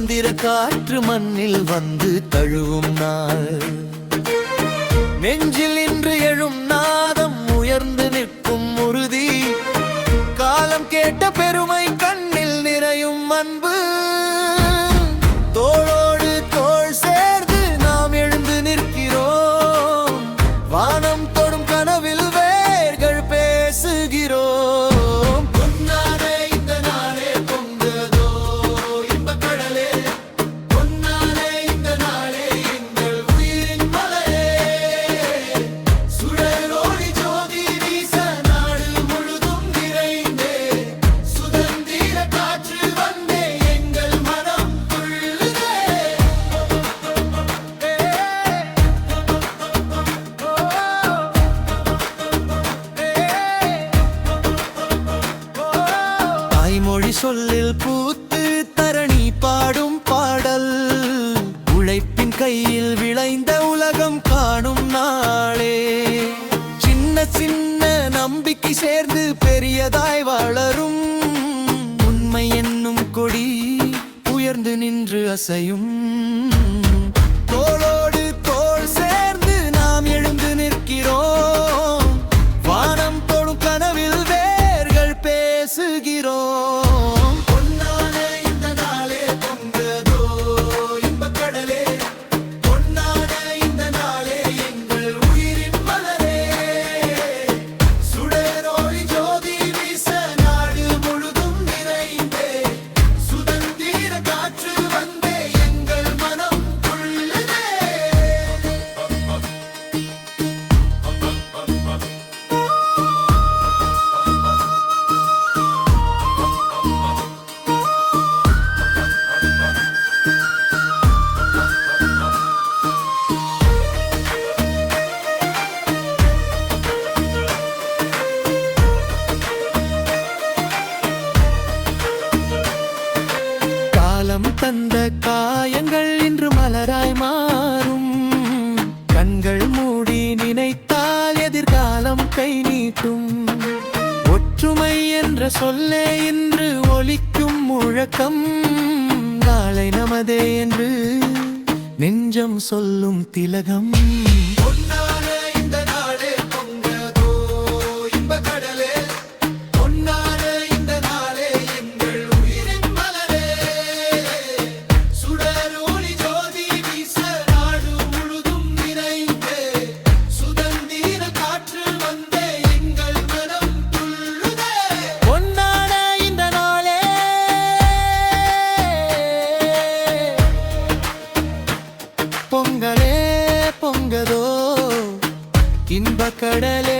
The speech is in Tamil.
சுதந்திர காற்று மண்ணில் வந்து தழுவும் நாள். நெஞ்சில் இன்று எழும் நாதம் உயர்ந்து நிற்கும் உறுதி. காலம் கேட்ட பெருமை கண்ணில் நிறையும் அன்பு. தோளோடு தோள் சேர்ந்து நாம் எழுந்து நிற்கிறோம். வானம் தொடும் கனவில் வேர்கள் பேசுகிறோம். மொழி சொல்லில் பூத்து தரணி பாடும் பாடல். உழைப்பின் கையில் விளைந்த உலகம் காணும் நாளே. சின்ன சின்ன நம்பிக்கை சேர்ந்து பெரியதாய் வளரும். உண்மை என்னும் கொடி உயர்ந்து நின்று அசையும். தோளோடு தோள் சேர்ந்து நாம் எழுந்து நிற்கிறோம். வானம் தொடும் கனவில் வேர்கள் பேசுகிறோம். தந்த காயங்கள் இன்று மலராய் மாறும். கண்கள் மூடி நினைத்தால் எதிர்காலம் கை நீட்டும். ஒற்றுமை என்ற சொல்லே இன்று ஒலிக்கும் முழக்கம். நாளை நமதே என்று நெஞ்சம் சொல்லும் திலகம். பொங்கலே பொங்கதோ இன்ப கடலே.